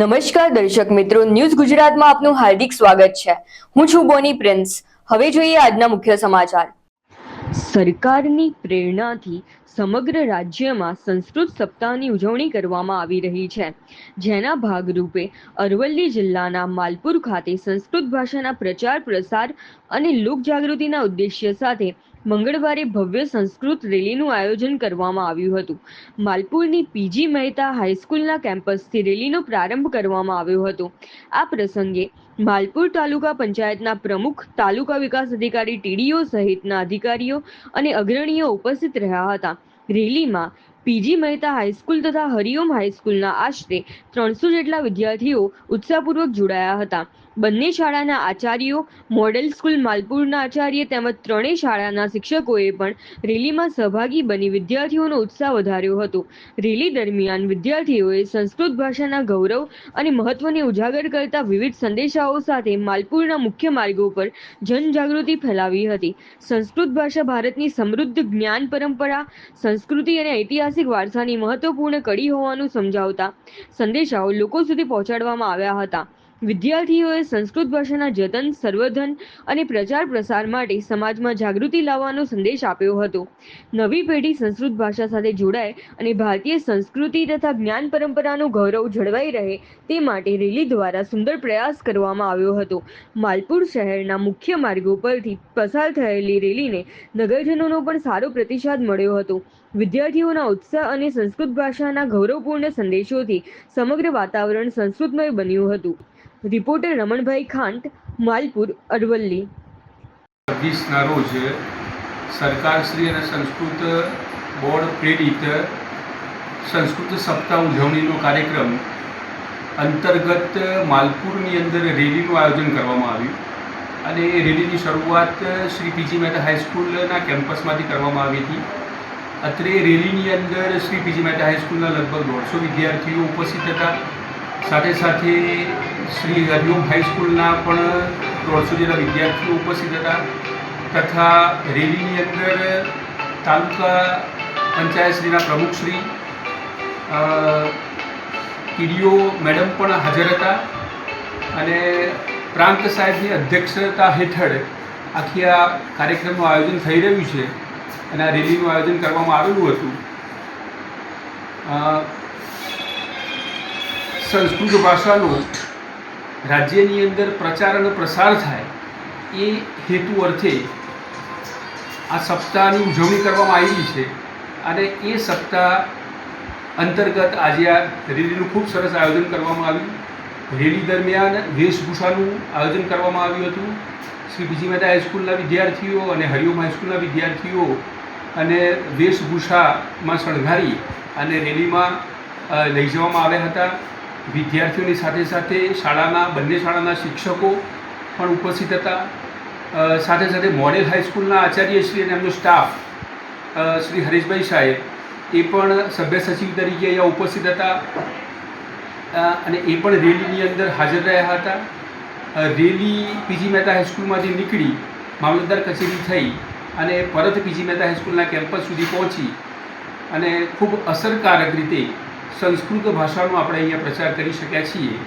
નમસ્કાર દર્શક મિત્રો, ન્યૂઝ ગુજરાતમાં આપનું હાર્દિક સ્વાગત છે। હું છું બોની પ્રિન્સ। હવે જોઈએ આજના મુખ્ય સમાચાર। સરકારની પ્રેરણાથી સમગ્ર રાજ્યમાં સંસ્કૃત સપ્તાહની ઉજવણી કરવામાં આવી રહી છે, જેના ભાગરૂપે અરવલ્લી જિલ્લાના માલપુર ખાતે સંસ્કૃત ભાષાના પ્રચાર પ્રસાર અને લોકજાગૃતિના ઉદ્દેશ્ય સાથે મંગળવારે ભવ્ય સંસ્કૃત રેલીનું આયોજન કરવામાં આવ્યું હતું। માલપુરની પીજી મહેતા હાઈસ્કૂલના કેમ્પસથી રેલીનો પ્રારંભ કરવામાં આવ્યો હતો। આ પ્રસંગે માલપુર તાલુકા પંચાયતના પ્રમુખ, તાલુકા વિકાસ અધિકારી ટીડીઓ સહિતના અધિકારીઓ અને અગ્રણીઓ ઉપસ્થિત રહ્યા હતા। રેલીમાં પીજી મહેતા હાઈસ્કૂલ તથા હરિઓમ હાઈસ્કૂલના આશરે 300 જેટલા વિદ્યાર્થીઓ ઉત્સાહપૂર્વક જોડાયા હતા। બંને શાળાના આચાર્યો, મોડેલ સ્કૂલ માલપુરના આચાર્ય તેમજ ત્રણેય શાળાના શિક્ષકોએ પણ રેલીમાં સહભાગી બની વિદ્યાર્થીઓનો ઉત્સાહ વધાર્યો હતો। રેલી દરમિયાન વિદ્યાર્થીઓએ સંસ્કૃત ભાષાના ગૌરવ અને મહત્વને ઉજાગર કરતા વિવિધ સંદેશાઓ સાથે માલપુરના મુખ્ય માર્ગો પર જનજાગૃતિ ફેલાવી હતી। સંસ્કૃત ભાષા ભારતની સમૃદ્ધ જ્ઞાન પરંપરા, સંસ્કૃતિ અને ઐતિહાસિક વારસાની મહત્વપૂર્ણ કડી હોવાનું સમજાવતા સંદેશાઓ લોકો સુધી પહોંચાડવામાં આવ્યા હતા। વિદ્યાર્થીઓએ સંસ્કૃત ભાષાના જતન, સંવર્ધન અને પ્રચાર પ્રસાર માટે સમાજમાં જાગૃતિ લાવવાનો સંદેશ આપ્યો હતો। નવી પેઢી સંસ્કૃત ભાષા સાથે જોડાય અને ભારતીય સંસ્કૃતિ તથા જ્ઞાન પરંપરાનું ગૌરવ જળવાઈ રહે તે માટે રેલી દ્વારા સુંદર પ્રયાસ કરવામાં આવ્યો હતો। માલપુર શહેરના મુખ્ય માર્ગો પરથી પસાર થયેલી રેલીને નગરજનોનો પણ સારો પ્રતિસાદ મળ્યો હતો। વિદ્યાર્થીઓના ઉત્સાહ અને સંસ્કૃત ભાષાના ગૌરવપૂર્ણ સંદેશોથી સમગ્ર વાતાવરણ સંસ્કૃતમય બન્યું હતું। રિપોર્ટર રમણભાઈ ખાંટ, માલપુર, અરવલ્લી। 26ના રોજ સરકારશ્રી અને સંસ્કૃત બોર્ડ પ્રેરિત સંસ્કૃત સપ્તાહ ઉજવણીનો કાર્યક્રમ અંતર્ગત માલપુરની અંદર રેલીનું આયોજન કરવામાં આવ્યું અને એ રેલીની શરૂઆત શ્રી પીજી મહેતા હાઈસ્કૂલના કેમ્પસમાંથી કરવામાં આવી હતી। અત્રે રેલીની અંદર શ્રી પીજી મહેતા હાઈસ્કૂલના લગભગ 150 વિદ્યાર્થીઓ ઉપસ્થિત હતા। સાથે સાથે શ્રી હરિઓમ હાઈસ્કૂલના પણ 150 જેટલા વિદ્યાર્થીઓ ઉપસ્થિત હતા તથા રેલીની અંદર તાલુકા પંચાયતશ્રીના પ્રમુખશ્રી, ટીડીઓ મેડમ પણ હાજર હતા અને પ્રાંત સાહેબની અધ્યક્ષતા હેઠળ આખી આ કાર્યક્રમનું આયોજન થઈ રહ્યું છે અને આ રેલીનું આયોજન કરવામાં આવેલું હતું। સંસ્કૃત ભાષાનો રાજ્યની અંદર પ્રચાર અને પ્રસાર થાય એ હેતુ અર્થે આ સપ્તાહની ઉજવણી કરવામાં આવી છે અને એ સપ્તાહ અંતર્ગત આજે આ રેલીનું ખૂબ સરસ આયોજન કરવામાં આવ્યું। રેલી દરમિયાન વેશભૂષાનું આયોજન કરવામાં આવ્યું હતું। શ્રી પીજી મહેતા હાઈસ્કૂલના વિદ્યાર્થીઓ અને હરિઓમ હાઈસ્કૂલના વિદ્યાર્થીઓ અને વેશભૂષામાં શણગારી અને રેલીમાં લઈ જવામાં આવ્યા હતા। વિદ્યાર્થીઓની સાથે સાથે બંને શાળાના શિક્ષકો પણ ઉપસ્થિત હતા। સાથે સાથે મોડેલ હાઈસ્કૂલના આચાર્યશ્રી અને એમનો સ્ટાફ શ્રી હરેશભાઈ સાહેબ એ પણ સભ્ય સચિવ તરીકે અહીંયા ઉપસ્થિત હતા અને એ પણ રેલીની અંદર હાજર રહ્યા હતા। રેલી પીજી મહેતા હાઈસ્કૂલમાંથી નીકળી મામલતદાર કચેરી થઈ અને પરત પીજી મહેતા હાઈસ્કૂલના કેમ્પસ સુધી પહોંચી અને ખૂબ અસરકારક રીતે સંસ્કૃત ભાષાનો આપણે અહીંયા પ્રચાર કરી શક્યા છીએ।